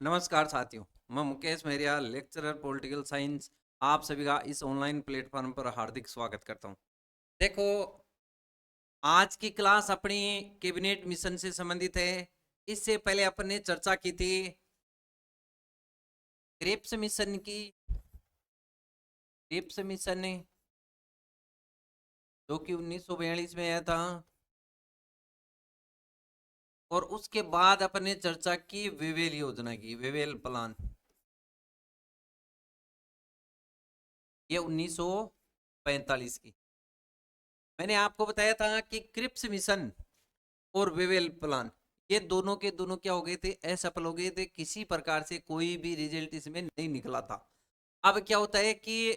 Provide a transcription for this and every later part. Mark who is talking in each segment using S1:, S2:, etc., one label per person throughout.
S1: नमस्कार साथियों। मैं मुकेश मेहरिया, लेक्चरर पॉलिटिकल साइंस, आप सभी का इस ऑनलाइन प्लेटफॉर्म पर हार्दिक स्वागत करता हूं। देखो, आज की क्लास अपनी कैबिनेट मिशन से संबंधित है। इससे पहले अपन ने चर्चा की थी क्रिप्स मिशन की। क्रिप्स मिशन ने जो कि 1942 में आया था, और उसके बाद अपन ने चर्चा की वेवेल योजना की, वेवेल प्लान। ये 1945 की। मैंने आपको बताया था कि क्रिप्स मिशन और वेवेल प्लान, ये दोनों के दोनों क्या हो गए थे, असफल हो गए थे। किसी प्रकार से कोई भी रिजल्ट इसमें नहीं निकला था। अब क्या होता है कि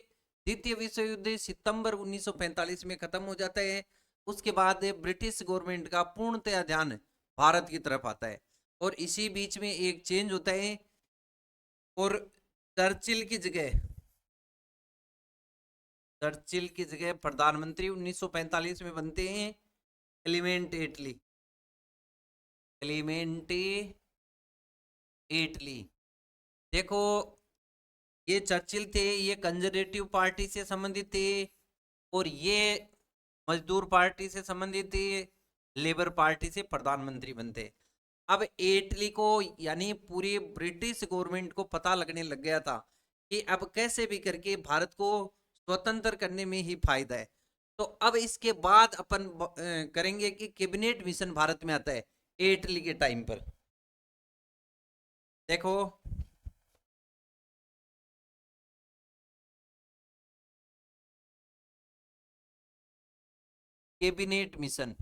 S1: द्वितीय विश्व युद्ध सितंबर 1945 में खत्म हो जाता है। उसके बाद ब्रिटिश गवर्नमेंट का पूर्णतया ध्यान भारत की तरफ आता है, और इसी बीच में एक चेंज होता है, और चर्चिल की जगह चर्चिल की जगह प्रधानमंत्री 1945 में बनते हैं क्लीमेंट एटली। क्लीमेंट एटली, देखो, ये चर्चिल थे, ये कंजर्वेटिव पार्टी से संबंधित थे, और ये मजदूर पार्टी से संबंधित थे, लेबर पार्टी से प्रधानमंत्री बनते। अब एटली को, यानी पूरी ब्रिटिश गवर्नमेंट को पता लगने लग गया था कि अब कैसे भी करके भारत को स्वतंत्र करने में ही फायदा है। तो अब इसके बाद अपन करेंगे कि कैबिनेट मिशन भारत में आता है एटली के टाइम पर। देखो, कैबिनेट मिशन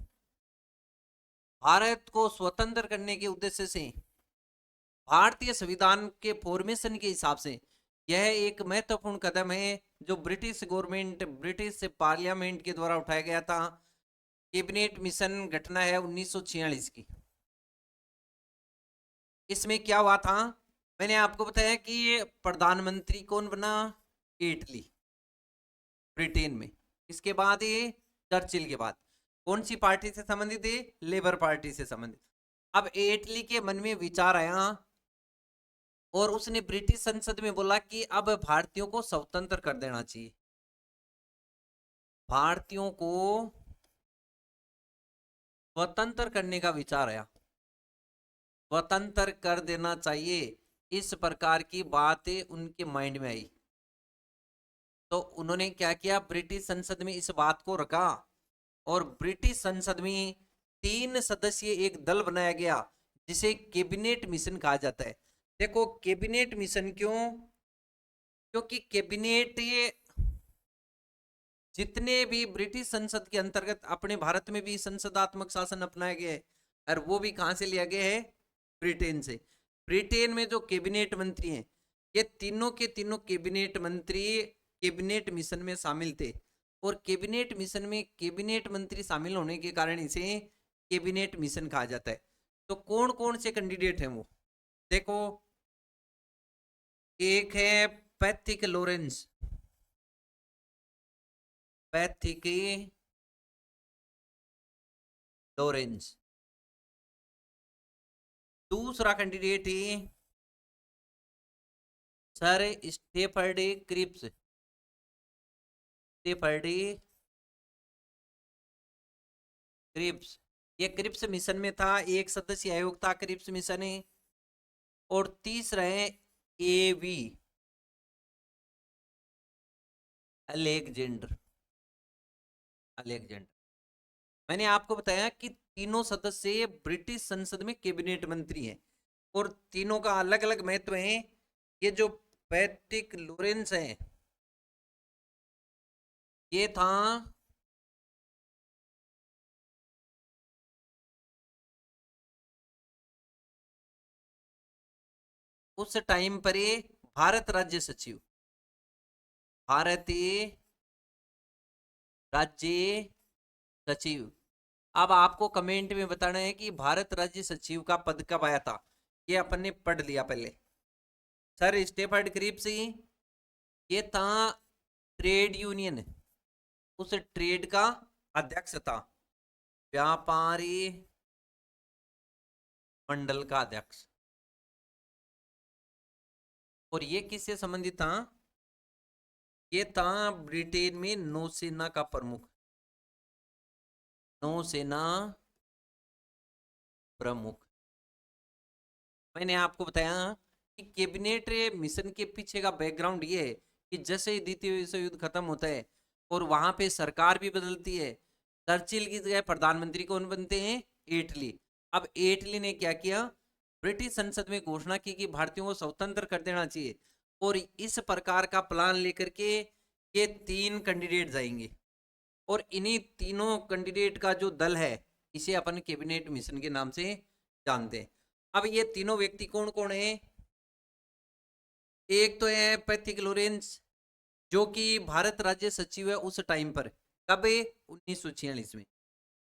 S1: भारत को स्वतंत्र करने के उद्देश्य से, भारतीय संविधान के फॉर्मेशन के हिसाब से यह एक महत्वपूर्ण कदम है जो ब्रिटिश गवर्नमेंट, ब्रिटिश पार्लियामेंट के द्वारा उठाया गया था। कैबिनेट मिशन घटना है 1946 की। इसमें क्या हुआ था, मैंने आपको बताया कि ये प्रधानमंत्री कौन बना, इटली, ब्रिटेन में। इसके बाद ये चर्चिल के बाद कौन सी पार्टी से संबंधित है, लेबर पार्टी से संबंधित। अब इटली के मन में विचार आया, और उसने ब्रिटिश संसद में बोला कि अब भारतीयों को स्वतंत्र कर देना चाहिए। भारतीयों को स्वतंत्र करने का विचार आया, स्वतंत्र कर देना चाहिए, इस प्रकार की बातें उनके माइंड में आई। तो उन्होंने क्या किया, ब्रिटिश संसद में इस बात को रखा, और ब्रिटिश संसद में 3 सदस्यीय एक दल बनाया गया जिसे कैबिनेट मिशन कहा जाता है। देखो, कैबिनेट मिशन क्यों, क्योंकि कैबिनेट ये जितने भी ब्रिटिश संसद के अंतर्गत, अपने भारत में भी संसदात्मक शासन अपनाया गया है, और वो भी कहां से लिया गया है, ब्रिटेन से। ब्रिटेन में जो कैबिनेट मंत्री हैं, ये तीनों के तीनों कैबिनेट मंत्री कैबिनेट मिशन में शामिल थे। और कैबिनेट मिशन में कैबिनेट मंत्री शामिल होने के कारण इसे कैबिनेट मिशन कहा जाता है। तो कौन कौन से कैंडिडेट हैं वो, देखो, एक है पैथिक लॉरेंस, पैथिक लॉरेंस। दूसरा कैंडिडेट है sir Stafford Cripps, Stafford Cripps. ये क्रिप्स मिशन में था, एक सदस्य आयोग था क्रिप्स मिशन है। और तीसरा है एवी अलेक्जेंडर, अलेक्जेंडर। मैंने आपको बताया कि तीनों सदस्य ब्रिटिश संसद में कैबिनेट मंत्री हैं, और तीनों का अलग अलग महत्व है। ये जो पैट्रिक लॉरेंस है, ये था उस टाइम पर ये भारत राज्य सचिव, भारतीय राज्य सचिव। अब आपको कमेंट में बताना है कि भारत राज्य सचिव का पद कब आया था। ये अपन ने पढ़ लिया पहले। सर स्टेफर्ड क्रिप्स, ये था ट्रेड यूनियन, उस ट्रेड का अध्यक्ष था, व्यापारी मंडल का अध्यक्ष। और ये किससे संबंधित था? ये था ब्रिटेन में नौसेना का प्रमुख, नौसेना प्रमुख। मैंने आपको बताया कि कैबिनेट मिशन के पीछे का बैकग्राउंड ये है कि जैसे ही द्वितीय विश्व युद्ध खत्म होता है और वहां पे सरकार भी बदलती है, चर्चिल की जगह प्रधानमंत्री कौन बनते हैं? एटली। अब एटली ने क्या किया? ब्रिटिश संसद में घोषणा की कि भारतीयों को स्वतंत्र कर देना चाहिए, और इस प्रकार का प्लान लेकर के ये 3 कैंडिडेट जाएंगे, और इन्हीं तीनों कैंडिडेट का जो दल है इसे अपन कैबिनेट मिशन के नाम से जानते हैं। अब ये तीनों व्यक्ति कौन कौन है? एक तो है पैथिक लॉरेंस, जो कि भारत राज्य सचिव है उस टाइम पर, कब? 1946 में।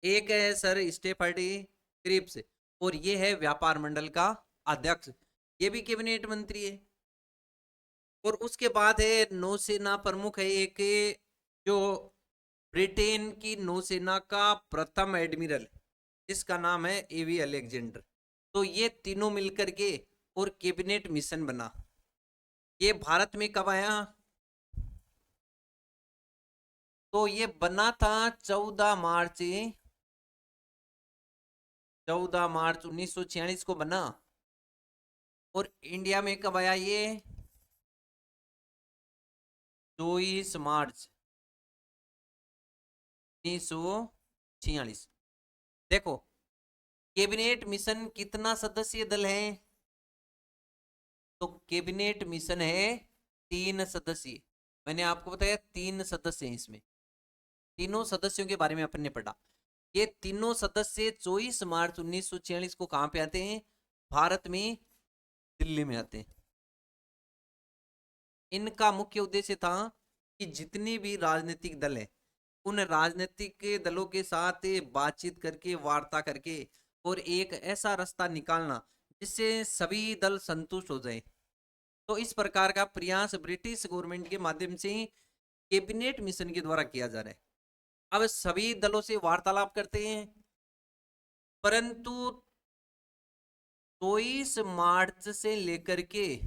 S1: एक है सर स्टेफर्डी क्रिप्स, और ये है व्यापार मंडल का अध्यक्ष, ये भी कैबिनेट मंत्री है। और उसके बाद है नौसेना प्रमुख है एक, जो ब्रिटेन की नौसेना का प्रथम एडमिरल, जिसका नाम है एवी अलेक्जेंडर। तो ये तीनों मिलकर के और कैबिनेट मिशन बना। ये भारत में कब आया? तो ये बना था 14 मार्च, 1946 को बना। और इंडिया में कब आया ये? 24 मार्च 1946। देखो, कैबिनेट मिशन कितना सदस्यीय दल है? तो कैबिनेट मिशन है 3 सदस्यीय। मैंने आपको बताया 3 सदस्य हैं इसमें। तीनों सदस्यों के बारे में अपन ने पढ़ा। ये तीनों सदस्य 24 मार्च 1946 को कहां पे आते हैं? भारत में, दिल्ली में आते हैं। इनका मुख्य उद्देश्य था कि जितने भी राजनीतिक दल हैं उन राजनीतिक दलों के साथ बातचीत करके, वार्ता करके, और एक ऐसा रास्ता निकालना जिससे सभी दल संतुष्ट हो जाए। तो इस प्रकार का प्रयास ब्रिटिश गवर्नमेंट के माध्यम से कैबिनेट मिशन के द्वारा किया जा रहा है। अब सभी दलों से वार्तालाप करते हैं, परंतु 24 मार्च से लेकर के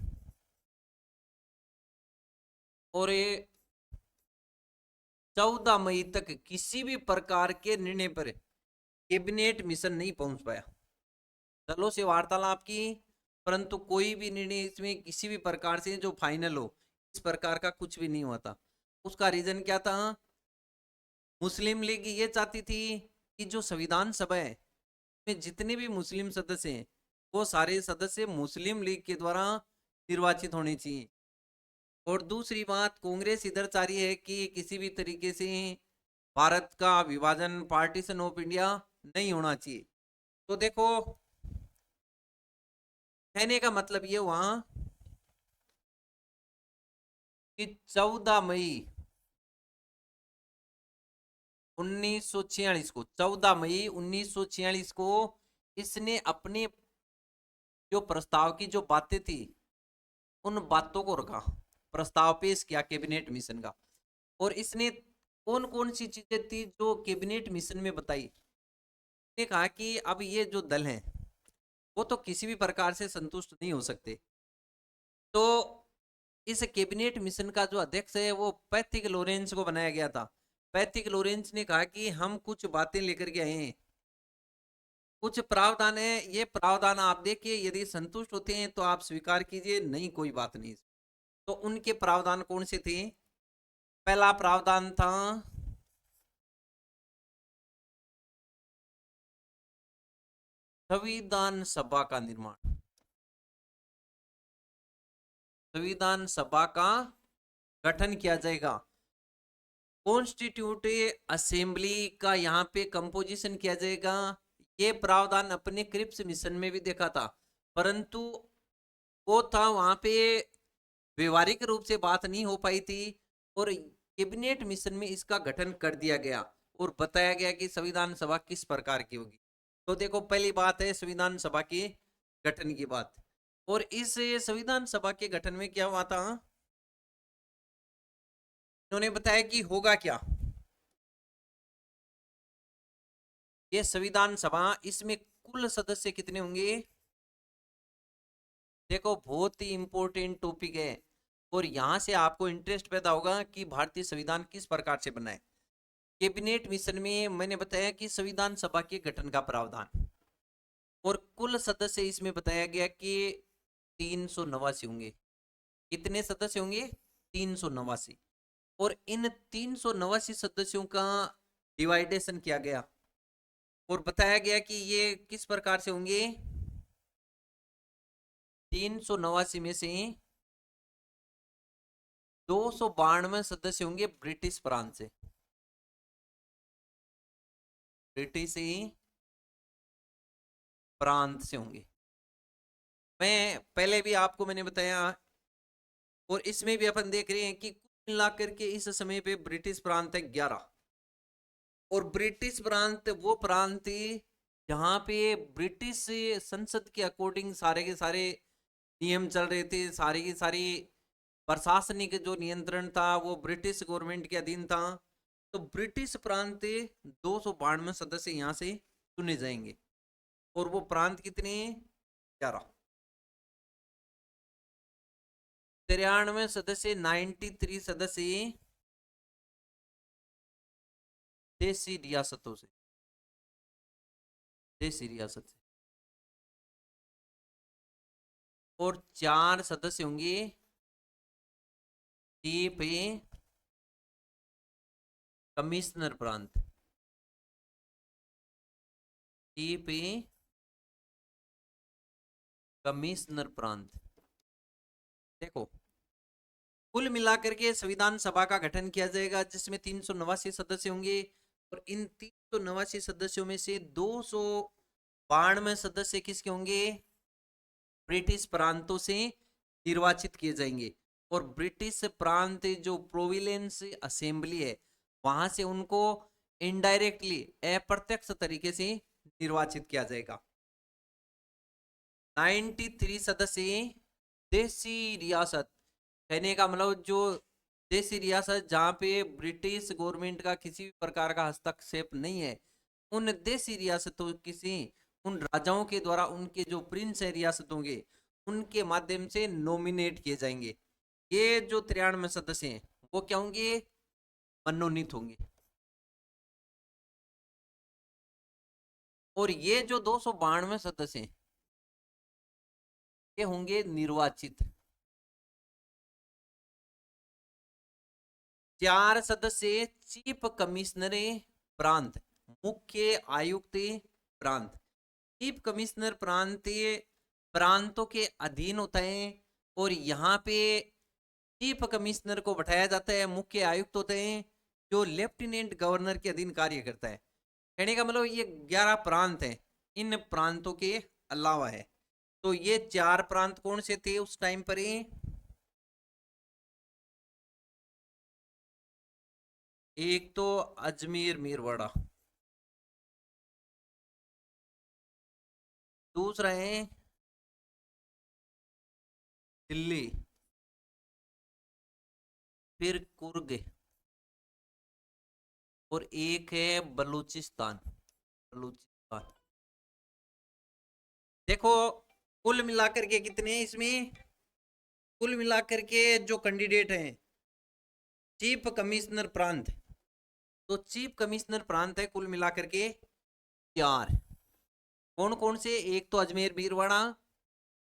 S1: और 14 मई तक किसी भी प्रकार के निर्णय पर कैबिनेट मिशन नहीं पहुंच पाया। दलों से वार्तालाप की, परंतु कोई भी निर्णय इसमें किसी भी प्रकार से जो फाइनल हो, इस प्रकार का कुछ भी नहीं हुआ था। उसका रीजन क्या था? मुस्लिम लीग ये चाहती थी कि जो संविधान सभा है में जितने भी मुस्लिम सदस्य हैं वो सारे सदस्य मुस्लिम लीग के द्वारा निर्वाचित होने चाहिए। और दूसरी बात, कांग्रेस इधर चाह रही है कि किसी भी तरीके से भारत का विभाजन, पार्टीशन ऑफ इंडिया नहीं होना चाहिए। तो देखो, कहने का मतलब ये हुआ कि 14 मई 1946 को इसने अपने जो प्रस्ताव की जो बातें थी उन बातों को रखा, प्रस्ताव पेश किया कैबिनेट मिशन का। और इसने कौन कौन सी चीजें थी जो कैबिनेट मिशन में बताई? ने कहा कि अब ये जो दल हैं वो तो किसी भी प्रकार से संतुष्ट नहीं हो सकते, तो इस कैबिनेट मिशन का जो अध्यक्ष है वो पैथिक लॉरेंस को बनाया गया था। पैथिक लॉरेंस ने कहा कि हम कुछ बातें लेकर के आए हैं, कुछ प्रावधान है, ये प्रावधान आप देखिए, यदि संतुष्ट होते हैं तो आप स्वीकार कीजिए, नहीं कोई बात नहीं। तो उनके प्रावधान कौन से थे? पहला प्रावधान था संविधान सभा का निर्माण। संविधान सभा का गठन किया जाएगा, कॉन्स्टिट्यूटिव असेंबली का यहाँ पे कंपोजिशन किया जाएगा। ये प्रावधान अपने क्रिप्स मिशन में भी देखा था, परंतु वो था वहां पे व्यवहारिक रूप से बात नहीं हो पाई थी, और कैबिनेट मिशन में इसका गठन कर दिया गया और बताया गया कि संविधान सभा किस प्रकार की होगी। तो देखो, पहली बात है संविधान सभा के गठन की बात। और इस संविधान सभा के गठन में क्या हुआ था? उन्होंने बताया कि होगा क्या। ये संविधान सभा, इसमें कुल सदस्य कितने होंगे? देखो बहुत ही इंपॉर्टेंट टॉपिक है, और यहाँ से आपको इंटरेस्ट पैदा होगा कि भारतीय संविधान किस प्रकार से बना है। कैबिनेट मिशन में मैंने बताया कि संविधान सभा के गठन का प्रावधान, और कुल सदस्य इसमें बताया गया कि 389 होंगे। कितने सदस्य होंगे? 389। और इन 389 सदस्यों का डिवाइडेशन किया गया और बताया गया कि ये किस प्रकार से होंगे। 389 में से 292 सदस्य होंगे ब्रिटिश प्रांत से, ब्रिटिश प्रांत से होंगे। मैं पहले भी आपको मैंने बताया, और इसमें भी अपन देख रहे हैं कि कुल मिलाकर के इस समय पे ब्रिटिश प्रांत है 11। और ब्रिटिश प्रांत वो प्रांत थे जहां पे ब्रिटिश संसद के अकॉर्डिंग सारे के सारे नियम चल रहे थे, सारी की सारी प्रशासनिक जो नियंत्रण था वो ब्रिटिश गवर्नमेंट के अधीन था। तो ब्रिटिश प्रांत 292 सदस्य यहाँ से चुने जाएंगे, और वो प्रांत कितने? 11। 93 सदस्य, 93 सदस्य देशी रियासतों से, देशी रियासत से, और 4 सदस्य होंगे चीफ कमिश्नर प्रांत, चीफ कमिश्नर प्रांत। देखो कुल मिलाकर के संविधान सभा का गठन किया जाएगा जिसमें 389 सदस्य होंगे, और इन 389 सदस्यों में से 292 सदस्य किसके होंगे? ब्रिटिश प्रांतों से निर्वाचित किए जाएंगे। और ब्रिटिश प्रांत जो प्रोविलेंस असेंबली है वहां से उनको इनडायरेक्टली अप्रत्यक्ष तरीके से निर्वाचित किया जाएगा। 93 सदस्य देशी रियासत, कहने का मतलब जो देशी रियासत जहां पे ब्रिटिश गवर्नमेंट का किसी भी प्रकार का हस्तक्षेप नहीं है, उन देशी रियासतों किसी उन राजाओं के द्वारा उनके जो प्रिंस है रियासतों के, उनके माध्यम से नॉमिनेट किए जाएंगे। ये जो 93 सदस्य हैं वो क्या होंगे? मनोनीत होंगे। और ये जो 292 सदस्य हैं ये होंगे निर्वाचित। 4 सदस्य चीफ कमिश्नर प्रांत, मुख्य आयुक्त प्रांत। चीफ कमिश्नर प्रांतीय प्रांतों के अधीन होता है, और यहाँ पे चीफ कमिश्नर को बैठाया जाता है, मुख्य आयुक्त होते हैं जो लेफ्टिनेंट गवर्नर के अधीन कार्य करता है। कहने का मतलब ये 11 प्रांत हैं, इन प्रांतों के अलावा है। तो ये 4 प्रांत कौन से थे उस टाइम पर? एक तो अजमेर मेरवाड़ा, दूसरा है दिल्ली, फिर कुर्ग, और एक है बलूचिस्तान, बलूचिस्तान। देखो कुल मिलाकर के कितने हैं इसमें? कुल मिलाकर के जो कैंडिडेट हैं चीफ कमिश्नर प्रांत, तो चीफ कमिश्नर प्रांत है कुल मिलाकर के 4। कौन कौन से? एक तो अजमेर भीलवाड़ा,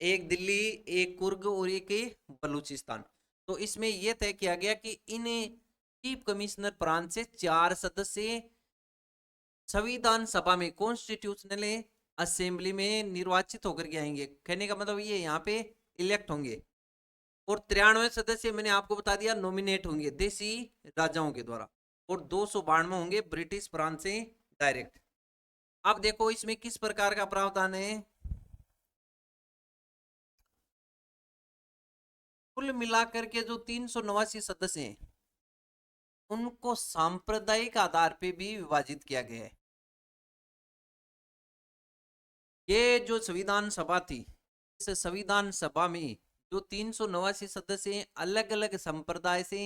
S1: एक दिल्ली, एक कुर्ग, और एक बलूचिस्तान। तो इसमें यह तय किया गया कि इन चीफ कमिश्नर प्रांत से 4 सदस्य संविधान सभा में कॉन्स्टिट्यूशनल असेंबली में निर्वाचित होकर के आएंगे। कहने का मतलब ये यहाँ पे इलेक्ट होंगे। और 93 सदस्य मैंने आपको बता दिया नॉमिनेट होंगे देशी राजाओं के द्वारा, और 292 होंगे ब्रिटिश प्रांत से डायरेक्ट। अब देखो इसमें किस प्रकार का प्रावधान है। कुल मिलाकर के जो 389 सदस्य हैं उनको सांप्रदायिक आधार पे भी विभाजित किया गया है। ये जो संविधान सभा थी, इस संविधान सभा में जो 389 सदस्य अलग अलग संप्रदाय से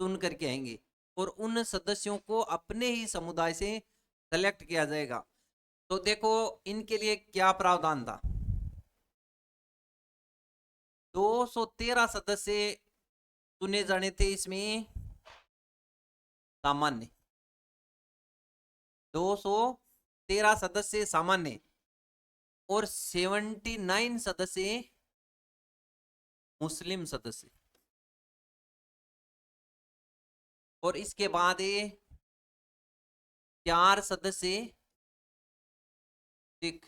S1: चुन करके आएंगे, और उन सदस्यों को अपने ही समुदाय से सेलेक्ट किया जाएगा। तो देखो इनके लिए क्या प्रावधान था। 213 सदस्य चुने जाने थे इसमें सामान्य, 213 सदस्य सामान्य और 79 सदस्य मुस्लिम सदस्य। और इसके बाद 4 सदस्य सिख।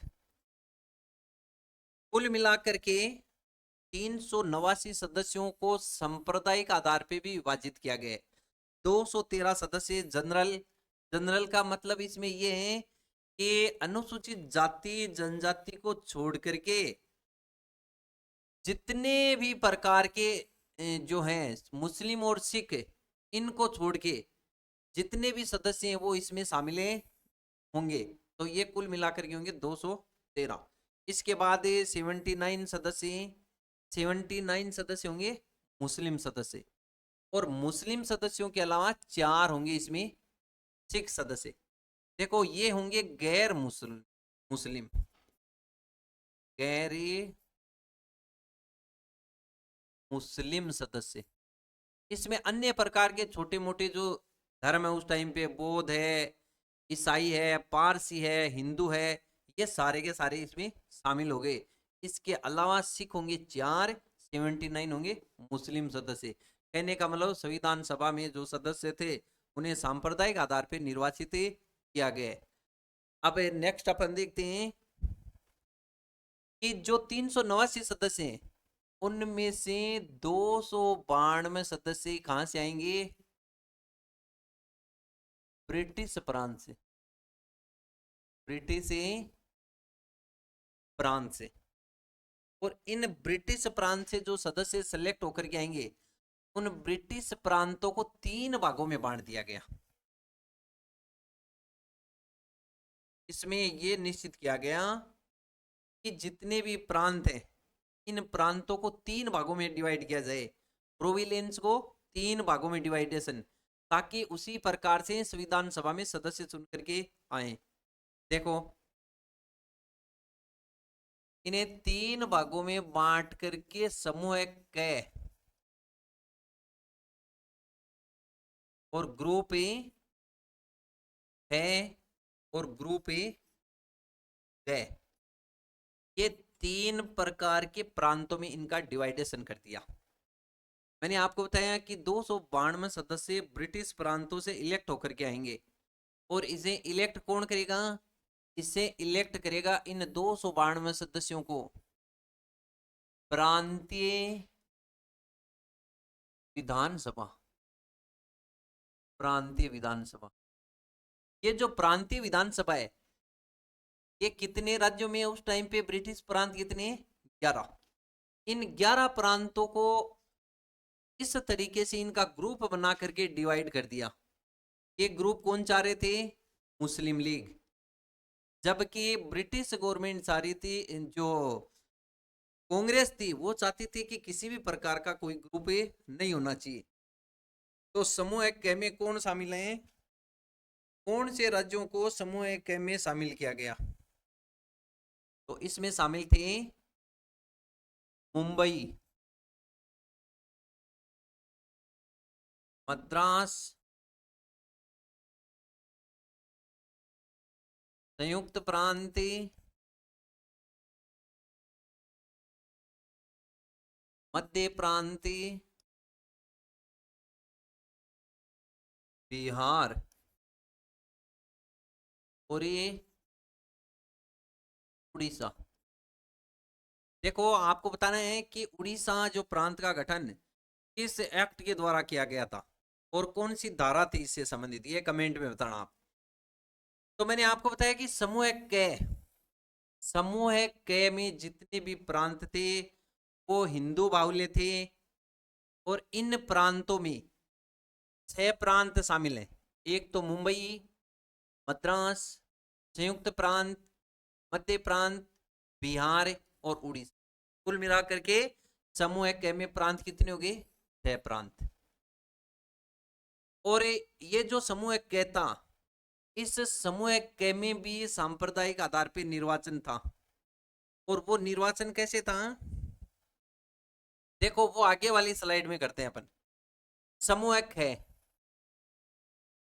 S1: कुल मिलाकर के 389 सदस्यों को सांप्रदायिक आधार पे भी विभाजित किया गया है। 213 सदस्य जनरल। जनरल का मतलब इसमें यह है कि अनुसूचित जाति जनजाति को छोड़ करके जितने भी प्रकार के जो हैं मुस्लिम और सिख, इनको छोड़ के जितने भी सदस्य हैं वो इसमें शामिल होंगे। तो ये कुल मिलाकर के होंगे 213। इसके बाद 79 सदस्य, 79 सदस्य होंगे मुस्लिम सदस्य। और मुस्लिम सदस्यों के अलावा 4 होंगे इसमें सिख सदस्य। देखो ये होंगे गैर मुस्लिम, मुस्लिम गैर मुस्लिम सदस्य। इसमें अन्य प्रकार के छोटे मोटे जो धर्म है उस टाइम पे, बौद्ध है, ईसाई है, पारसी है, हिंदू है, ये सारे के सारे इसमें शामिल हो गए। इसके अलावा सिख होंगे 4, 79 होंगे मुस्लिम सदस्य। कहने का मतलब संविधान सभा में जो सदस्य थे उन्हें सांप्रदायिक आधार पर निर्वाचित किया गया। अब नेक्स्ट अपन देखते हैं कि जो 389 सदस्य हैं उनमें से 292 सदस्य कहां से आएंगे? ब्रिटिश प्रांत से, ब्रिटिश प्रांत से। और इन ब्रिटिश प्रांत से जो सदस्य सेलेक्ट होकर के आएंगे उन ब्रिटिश प्रांतों को 3 भागों में बांट दिया गया। इसमें यह निश्चित किया गया कि जितने भी प्रांत हैं इन प्रांतों को 3 भागों में डिवाइड किया जाए, प्रोविलेंस को 3 भागों में डिवाइडेशन, ताकि उसी प्रकार से संविधान सभा में सदस्य चुन करके आए। देखो इन्हें 3 भागों में बांट करके समूह क और ग्रुप ए है और ग्रुप ए है, ये 3 प्रकार के प्रांतों में इनका डिवाइडेशन कर दिया। मैंने आपको बताया कि 292 सदस्य ब्रिटिश प्रांतों से इलेक्ट होकर के आएंगे। और इसे इलेक्ट कौन करेगा? इसे इलेक्ट करेगा इन 292 सदस्यों को प्रांतीय विधानसभा। प्रांतीय विधानसभा, ये जो प्रांतीय विधानसभा है ये कितने राज्यों में उस टाइम पे ब्रिटिश प्रांत कितने? 11। इन 11 प्रांतों को इस तरीके से इनका ग्रुप बना करके डिवाइड कर दिया। ये ग्रुप कौन चाह रहे थे? मुस्लिम लीग। जबकि ब्रिटिश गवर्नमेंट चाह रही थी, जो कांग्रेस थी वो चाहती थी कि किसी भी प्रकार का कोई ग्रुप नहीं होना चाहिए। तो समूह क में कौन शामिल है? कौन से राज्यों को समूह क में शामिल किया गया? तो इसमें शामिल थे मुंबई, मद्रास, संयुक्त प्रांत, मध्य प्रांत, बिहार और ये उड़ीसा। देखो आपको बताना है कि उड़ीसा जो प्रांत का गठन किस एक्ट के द्वारा किया गया था और कौन सी धारा थी इससे संबंधित, ये कमेंट में बताना आप। तो मैंने आपको बताया कि समूह क में जितने भी प्रांत थे वो हिंदू बाहुल्य थे। और इन प्रांतों में 6 प्रांत शामिल हैं। एक तो मुंबई, मद्रास, संयुक्त प्रांत, मध्य प्रांत, बिहार और उड़ीसा। कुल मिलाकर के समूह क में प्रांत कितने हो गए? 6 प्रांत। और ये जो समूह क था, इस समूह क में भी सांप्रदायिक आधार पर निर्वाचन था। और वो निर्वाचन कैसे था? देखो वो आगे वाली स्लाइड में करते हैं अपन। समूह ख,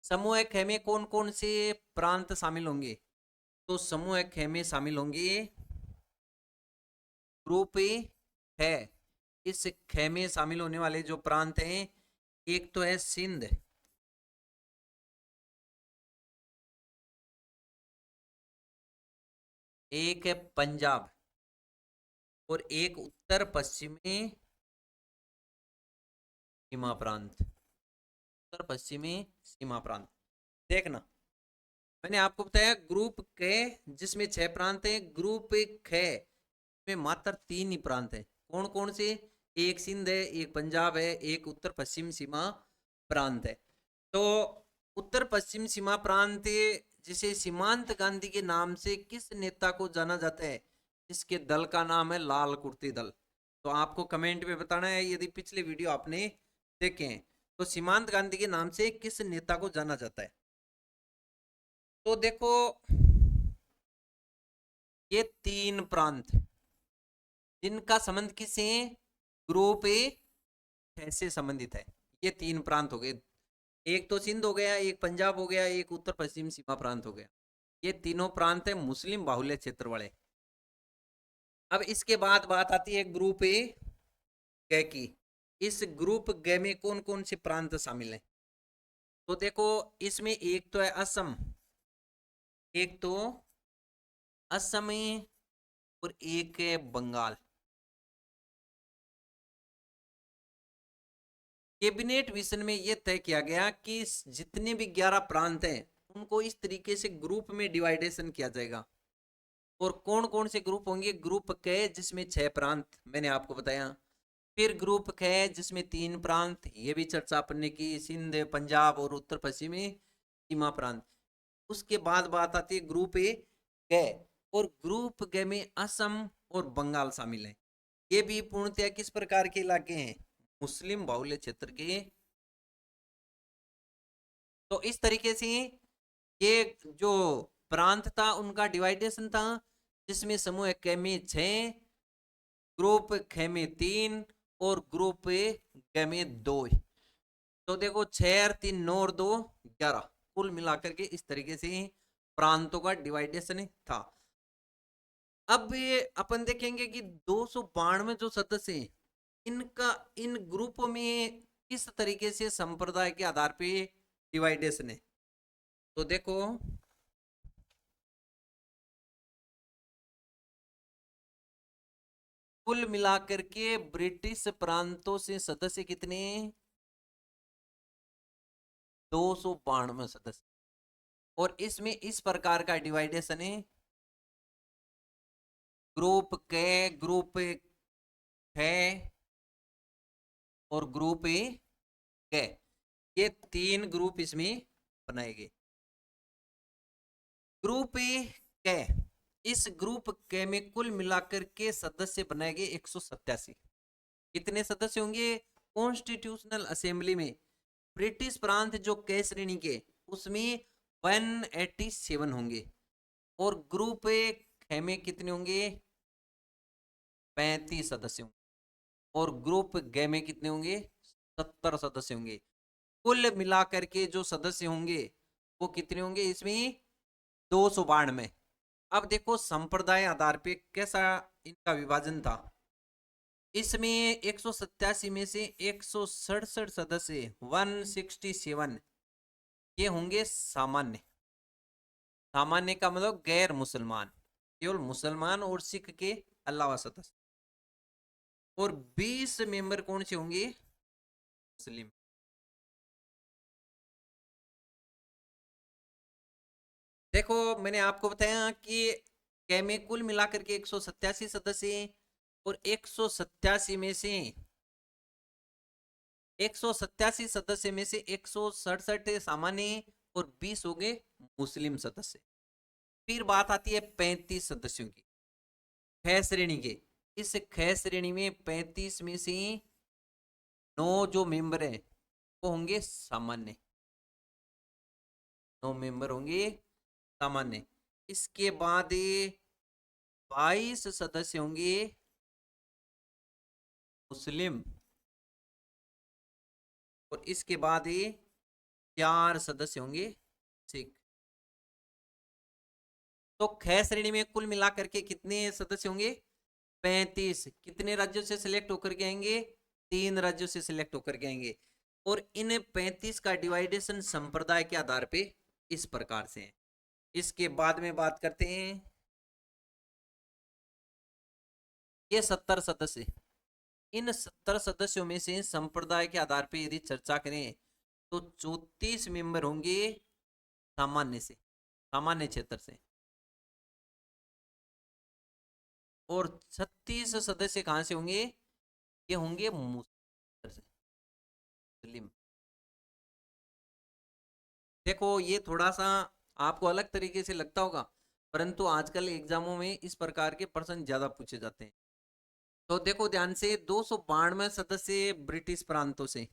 S1: समूह ख में कौन कौन से प्रांत शामिल होंगे? तो समूह ख में शामिल होंगे ग्रुप ए है। इस ख में शामिल होने वाले जो प्रांत हैं, एक तो है सिंध, एक है पंजाब, और एक उत्तर पश्चिमी सीमा प्रांत। उत्तर पश्चिमी सीमा प्रांत। देखना, मैंने आपको बताया ग्रुप के जिसमें 6 प्रांत हैं, ग्रुप ख में मात्र 3 ही प्रांत हैं। कौन कौन से? एक सिंध है, एक पंजाब है, एक उत्तर पश्चिम सीमा प्रांत है। तो उत्तर पश्चिम सीमा प्रांत जिसे सीमांत गांधी के नाम से किस नेता को जाना जाता है? इसके दल का नाम है लाल कुर्ती दल। तो आपको कमेंट में बताना है यदि पिछले वीडियो आपने देखे हैं। तो सीमांत गांधी के नाम से किस नेता को जाना जाता है? तो देखो, ये 3 प्रांत जिनका संबंध किससे? ग्रुप ए से संबंधित है। ये 3 प्रांत हो गए। एक तो सिंध हो गया, एक पंजाब हो गया, एक उत्तर पश्चिम सीमा प्रांत हो गया। ये तीनों प्रांत है मुस्लिम बाहुल्य क्षेत्र वाले। अब इसके बाद बात आती है ग्रुप ए ग की। इस ग्रुप ग में कौन कौन से प्रांत शामिल हैं? तो देखो, इसमें एक तो है असम, एक तो असम है, और एक है बंगाल। कैबिनेट मिशन में यह तय किया गया कि जितने भी 11 प्रांत हैं उनको इस तरीके से ग्रुप में डिवाइडेशन किया जाएगा। और कौन कौन से ग्रुप होंगे? ग्रुप के जिसमें 6 प्रांत मैंने आपको बताया। फिर ग्रुप ख जिसमें 3 प्रांत, ये भी चर्चा अपन ने की, सिंध, पंजाब और उत्तर पश्चिमी सीमा प्रांत। उसके बाद बात आती है ग्रुप ए ग, और ग्रुप ग में असम और बंगाल शामिल है। ये भी पूर्णतया किस प्रकार के इलाके हैं? मुस्लिम बाहुल्य क्षेत्र के। तो इस तरीके से ये जो प्रांत था उनका डिवाइडेशन था, जिसमें समूह क में 6, ग्रुप ख में 3, और ग्रुप ग में 2। तो देखो 6 और 3 9 और 2 11, कुल मिलाकर के इस तरीके से प्रांतों का डिवाइडेशन था। अब ये अपन देखेंगे कि 292 जो सदस्य हैं, इनका इन ग्रुपों में किस तरीके से संप्रदाय के आधार पे डिवाइडेशन है। तो देखो, कुल मिलाकर के ब्रिटिश प्रांतों से सदस्य कितने? 292 सदस्य। और इसमें इस प्रकार का डिवाइडेशन है, ग्रुप के, ग्रुप है, और ग्रुप ए के। ये 3 ग्रुप इसमें बनाए गए। ग्रुप ए के, इस ग्रुप के में कुल मिलाकर के सदस्य बनाए गए 187। कितने सदस्य होंगे? कॉन्स्टिट्यूशनल असेंबली में ब्रिटिश प्रांत जो के श्रेणी के, उसमें 187 होंगे। और ग्रुप ए ख में कितने होंगे? 35 सदस्य होंगे। और ग्रुप ग में कितने होंगे? 70 सदस्य होंगे। कुल मिलाकर के जो सदस्य होंगे वो कितने होंगे इसमें? 292। अब देखो संप्रदाय आधार पे कैसा इनका विभाजन था। इसमें 187 में से 167 सदस्य, 167, ये होंगे सामान्य। सामान्य का मतलब गैर मुसलमान, केवल मुसलमान और सिख के अलावा सदस्य। और 20 मेंबर कौन से होंगे? मुस्लिम। देखो मैंने आपको बताया कि कै में कुल मिलाकर के 187 सदस्य हैं, और 187 में से 187 सदस्य में से 167 सामान्य और 20 हो गए मुस्लिम सदस्य। फिर बात आती है 35 सदस्यों की, ख श्रेणी के। इस ख श्रेणी में 35 में से 9 जो मेंबर हैं वो होंगे सामान्य। 9 मेंबर होंगे सामान्य। इसके बाद 22 सदस्य होंगे मुस्लिम, और इसके बाद ये 4 सदस्य होंगे सिख। तो ख श्रेणी में कुल मिलाकर के कितने सदस्य होंगे? 35। कितने राज्यों से सिलेक्ट होकर के आएंगे? 3 राज्यों से सिलेक्ट होकर के आएंगे। और इन 35 का डिवाइडेशन संप्रदाय के आधार पे इस प्रकार से है। इसके बाद में बात करते हैं ये 70 सदस्य। इन 70 सदस्यों में से संप्रदाय के आधार पे यदि चर्चा करें तो 34 मेंबर होंगे सामान्य से, सामान्य क्षेत्र से, और 36 सदस्य कहां से होंगे? ये होंगे मुस्लिम। देखो ये थोड़ा सा आपको अलग तरीके से लगता होगा, परंतु आजकल एग्जामों में इस प्रकार के प्रश्न ज्यादा पूछे जाते हैं। तो देखो ध्यान से, 292 सदस्य ब्रिटिश प्रांतों से,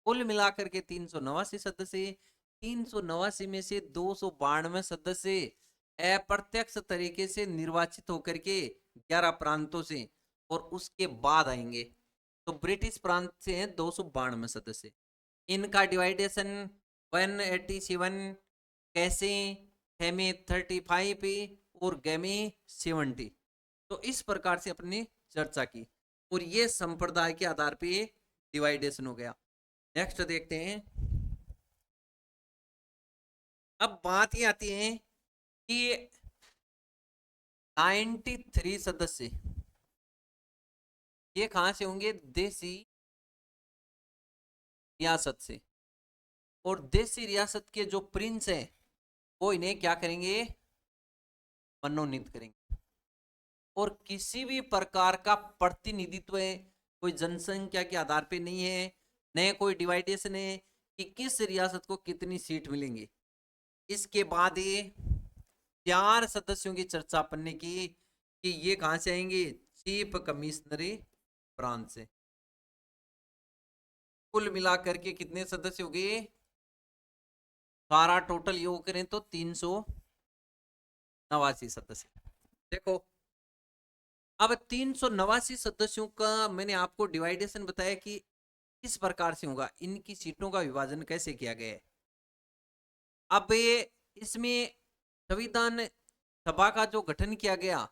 S1: कुल मिलाकर के 389 सदस्य। 389 में से 292 सदस्य अप्रत्यक्ष तरीके से निर्वाचित होकर के 11 प्रांतों से, और उसके बाद आएंगे। तो ब्रिटिश प्रांत से हैं 292 सदस्य। इनका डिवाइडेशन 187 कैसे, हेमे 35 और गैमे 70। तो इस प्रकार से अपने चर्चा की, और ये संप्रदाय के आधार पे डिवाइडेशन हो गया। नेक्स्ट देखते हैं। अब बात ये आती है कि 93 सदस्य ये कहां से होंगे? देसी रियासत से। और देसी रियासत के जो प्रिंस हैं वो इन्हें क्या करेंगे? मनोनीत करेंगे। और किसी भी प्रकार का प्रतिनिधित्व है कोई जनसंख्या के आधार पे नहीं है, न कोई डिवाइडेशन है कि किस रियासत को कितनी सीट मिलेंगी। इसके बाद ये 4 सदस्यों की चर्चा अपन ने की कि ये कहां से आएंगे? चीफ कमिश्नरी प्रांत से। कुल मिलाकर के कितने सदस्य हो गए? सारा टोटल योग करें तो 389 सदस्य। देखो अब 389 सदस्यों का मैंने आपको डिवाइडेशन बताया कि किस प्रकार से होगा, इनकी सीटों का विभाजन कैसे किया गया है। अब ये इसमें संविधान सभा का जो गठन किया गया,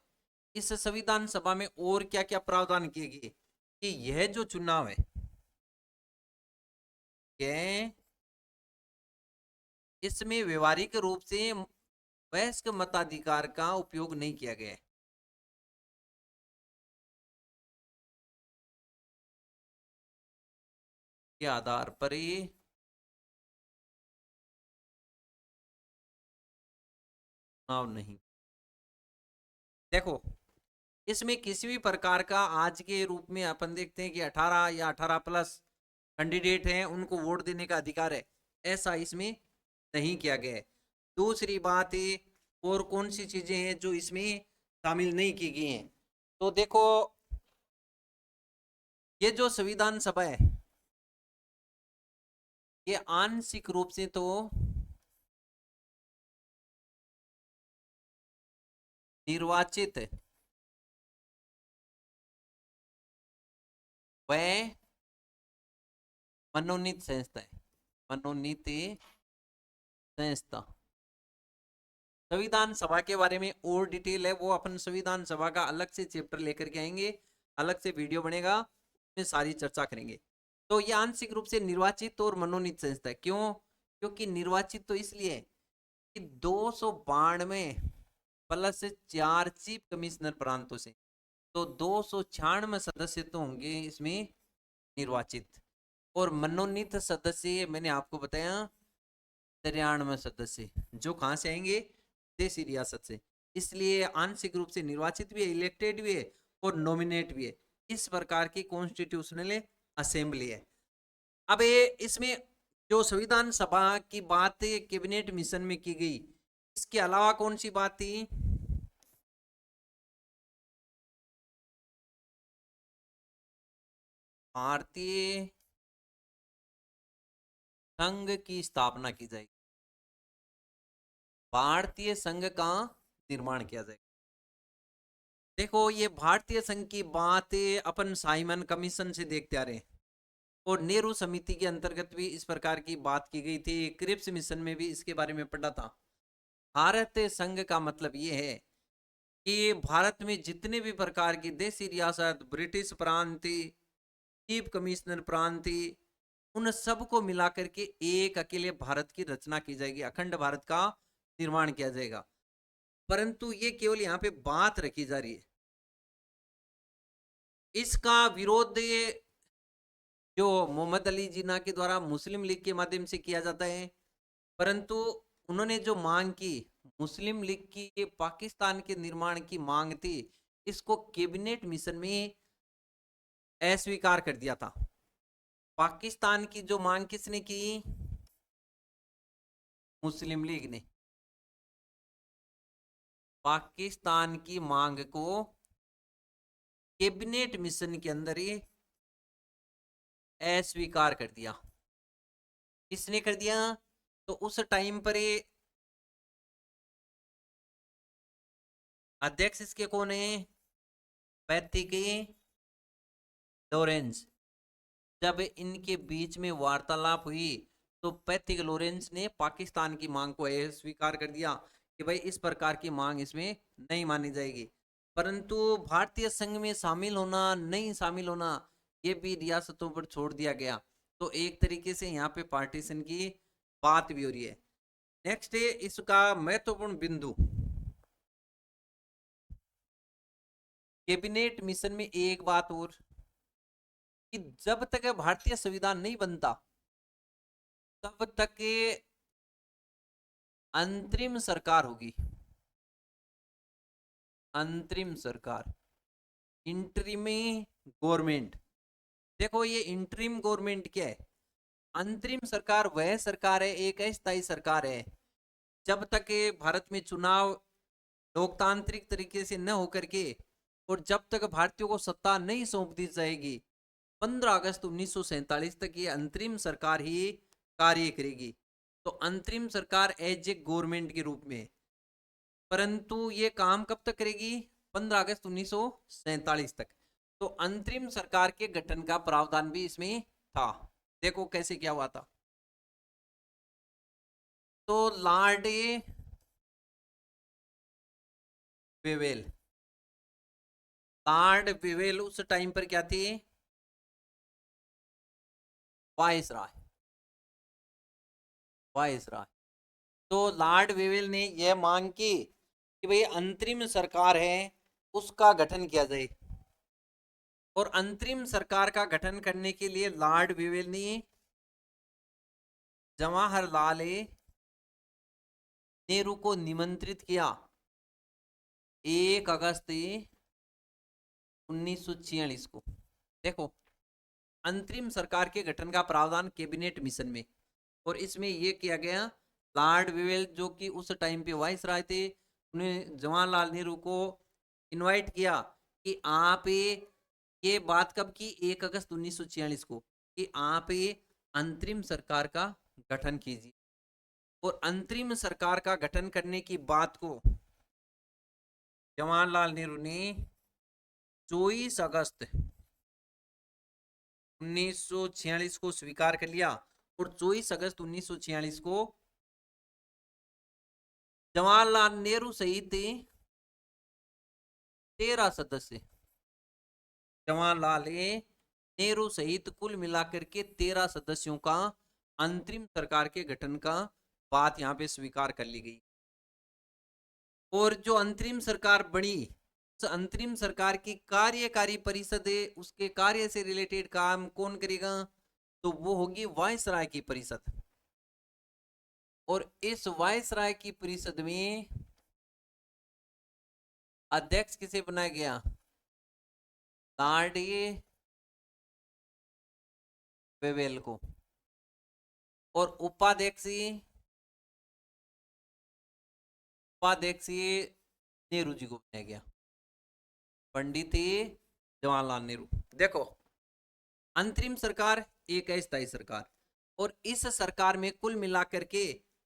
S1: इस संविधान सभा में और क्या क्या प्रावधान किए गए कि यह जो चुनाव है यह इसमें व्यवहारिक रूप से वयस्क मताधिकार का उपयोग नहीं किया गया है। के आधार पर ही चुनाव नहीं। देखो इसमें किसी भी प्रकार का आज के रूप में अपन देखते हैं कि 18 या 18 प्लस कैंडिडेट हैं उनको वोट देने का अधिकार है, ऐसा इसमें नहीं किया गया है। दूसरी बात है, और कौन सी चीजें हैं जो इसमें शामिल नहीं की गई हैं? तो देखो ये जो संविधान सभा है ये आंशिक रूप से तो निर्वाचित वह मनोनीत संस्था है, मनोनीत संस्था। संविधान सभा के बारे में और डिटेल है वो अपन संविधान सभा का अलग से चैप्टर लेकर के आएंगे, अलग से वीडियो बनेगा, उसमें सारी चर्चा करेंगे। तो ये आंशिक रूप से निर्वाचित और मनोनीत संस्था है। क्यों? क्योंकि निर्वाचित तो इसलिए है कि 292 प्लस 4 चीफ कमिश्नर प्रांतों से, तो 296 सदस्य तो होंगे इसमें निर्वाचित। और मनोनीत सदस्य मैंने आपको बताया 93 सदस्य जो कहां से आएंगे? देसी रियासत से। इसलिए आंशिक रूप से निर्वाचित भी है, इलेक्टेड भी है और नॉमिनेट भी है। इस प्रकार की कॉन्स्टिट्यूशनल असेंबली है। अब ये इसमें जो संविधान सभा की बात कैबिनेट मिशन में की गई, इसके अलावा कौन सी बात थी? भारतीय संघ की स्थापना की जाएगी, भारतीय संघ का निर्माण किया जाएगा। देखो ये भारतीय संघ की बात अपन साइमन कमीशन से देखते आ रहे हैं, और नेहरू समिति के अंतर्गत भी इस प्रकार की बात की गई थी। क्रिप्स मिशन में भी इसके बारे में पढ़ा था। भारत संघ का मतलब ये है कि भारत में जितने भी प्रकार की देसी रियासत, ब्रिटिश प्रांत, चीफ कमिश्नर प्रांत, उन सबको मिलाकर के एक अकेले भारत की रचना की जाएगी, अखंड भारत का निर्माण किया जाएगा। परंतु ये केवल यहाँ पे बात रखी जा रही है। इसका विरोध जो मोहम्मद अली जिन्ना के द्वारा मुस्लिम लीग के माध्यम से किया जाता है, परंतु उन्होंने जो मांग की, मुस्लिम लीग की पाकिस्तान के निर्माण की मांग थी, इसको कैबिनेट मिशन में अस्वीकार कर दिया था। पाकिस्तान की जो मांग किसने की? मुस्लिम लीग ने। पाकिस्तान की मांग को कैबिनेट मिशन के अंदर ही अस्वीकार कर दिया। किसने कर दिया? तो उस टाइम पर ये अध्यक्ष इसके कौन है? Pethick Lawrence. जब इनके बीच में वार्तालाप हुई तो पैथिक लॉरेंस ने पाकिस्तान की मांग को अस्वीकार कर दिया कि भाई इस प्रकार की मांग इसमें नहीं मानी जाएगी। परंतु भारतीय संघ में शामिल होना नहीं शामिल होना ये भी रियासतों पर छोड़ दिया गया। तो एक तरीके से यहाँ पे पार्टीशन की बात भी हो रही है। नेक्स्ट है इसका महत्वपूर्ण बिंदु, कैबिनेट मिशन में एक बात और, कि जब तक भारतीय संविधान नहीं बनता तब तक अंतरिम सरकार होगी। अंतरिम सरकार, इंटरिम गवर्नमेंट। देखो ये इंटरिम गवर्नमेंट क्या है? अंतरिम सरकार वह सरकार है, एक अस्थायी सरकार है, जब तक भारत में चुनाव लोकतांत्रिक तरीके से न होकर के और जब तक भारतीयों को सत्ता नहीं सौंप दी जाएगी, 15 अगस्त 1947 तक ये अंतरिम सरकार ही कार्य करेगी। तो अंतरिम सरकार एज ए गवर्नमेंट के रूप में, परंतु ये काम कब तक करेगी? 15 अगस्त 1947 तक। तो अंतरिम सरकार के गठन का प्रावधान भी इसमें था। देखो कैसे क्या हुआ था। तो लॉर्ड वेवेल, लॉर्ड वेवेल उस टाइम पर क्या थी? Viceroy, viceroy. तो लॉर्ड वेवेल ने यह मांग की कि भाई अंतरिम सरकार है उसका गठन किया जाए, और अंतरिम सरकार का गठन करने के लिए लॉर्ड वेवेल ने जवाहरलाल नेहरू को निमंत्रित किया 1 अगस्त 1946 को। देखो अंतरिम सरकार के गठन का प्रावधान कैबिनेट मिशन में, और इसमें यह किया गया, लॉर्ड वेवेल जो कि उस टाइम पे वाइसराय थे, उन्हें जवाहरलाल नेहरू को इनवाइट किया कि आप ये बात कब की? 1 अगस्त 1946 को, कि आप अंतरिम सरकार का गठन कीजिए। और अंतरिम सरकार का गठन करने की बात को जवाहरलाल नेहरू ने 24 अगस्त 1946 को स्वीकार कर लिया, और 24 अगस्त 1946 को जवाहरलाल नेहरू सहित 13 सदस्य, जवाहरलाल नेहरू सहित कुल मिलाकर के 13 सदस्यों का अंतरिम सरकार के गठन का बात यहां पे स्वीकार कर ली गई। और जो अंतरिम सरकार बनी, उस अंतरिम सरकार की कार्यकारी परिषद है, उसके कार्य से रिलेटेड काम कौन करेगा? तो वो होगी वायसराय की परिषद। और इस वायसराय की परिषद में अध्यक्ष किसे बनाया गया? लॉर्ड वेवेल को। और उपाध्यक्ष, उपाध्यक्ष नेहरू जी को बनाया गया, पंडित जवाहरलाल नेहरू। देखो अंतरिम सरकार एक अस्थायी सरकार, और इस सरकार में कुल मिलाकर के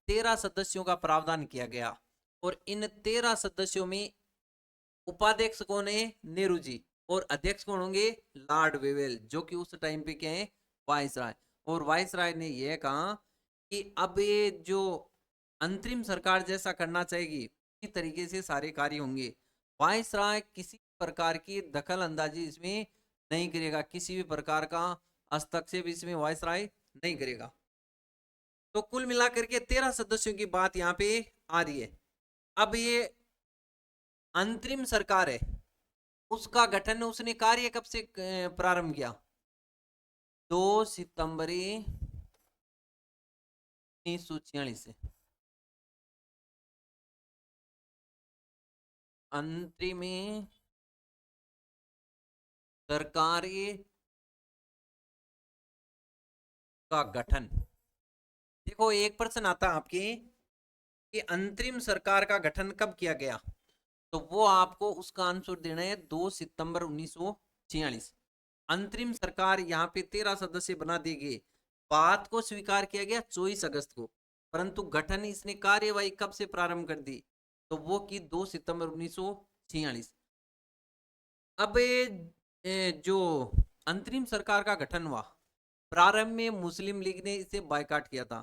S1: 13 सदस्यों का प्रावधान किया गया, और इन 13 सदस्यों में उपाध्यक्ष कौन है? नेहरू जी। और अध्यक्ष कौन होंगे? लॉर्ड वेवेल, जो कि उस टाइम पे क्या है? वाइस राय। और वाइस राय ने यह कहा कि अब ये जो अंतरिम सरकार जैसा करना चाहेगी इसी तरीके से सारे कार्य होंगे। वाइस राय किसी प्रकार की दखल अंदाजी इसमें नहीं करेगा, किसी भी प्रकार का हस्तक्षेप इसमें वाइस राय नहीं करेगा। तो कुल मिलाकर के 13 सदस्यों की बात यहाँ पे आ रही है। अब ये अंतरिम सरकार है, उसका गठन उसने कार्य कब से प्रारंभ किया? 2 सितंबर 1946 से। अंतरिम सरकार का गठन। देखो एक प्रश्न आता है आपके कि अंतरिम सरकार का गठन कब किया गया, तो वो आपको उसका आंसर देना है 2 सितंबर 1946। अंतरिम सरकार यहाँ पे 13 सदस्य बना दी गई। बात को स्वीकार किया गया 24 अगस्त को, परंतु गठन इसने कार्यवाही कब से प्रारंभ कर दी, तो वो की 2 सितंबर 1946। अब जो अंतरिम सरकार का गठन हुआ, प्रारंभ में मुस्लिम लीग ने इसे बायकॉट किया था।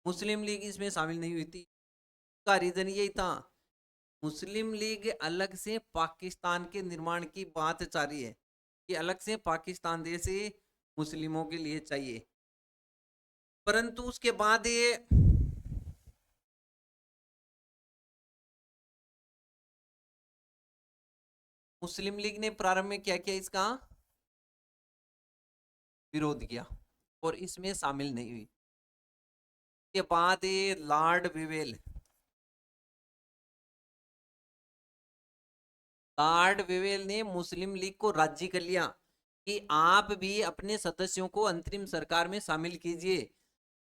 S1: मुस्लिम लीग इसमें शामिल नहीं हुई थी। का रीजन यही था, मुस्लिम लीग अलग से पाकिस्तान के निर्माण की बात चाह रही है कि अलग से पाकिस्तान देश मुस्लिमों के लिए चाहिए। परंतु उसके बाद ये मुस्लिम लीग ने प्रारंभ में क्या किया? इसका विरोध किया और इसमें शामिल नहीं हुई। के बाद ये लॉर्ड वेवेल ने मुस्लिम लीग को राजी कर लिया कि आप भी अपने सदस्यों को अंतरिम सरकार में शामिल कीजिए।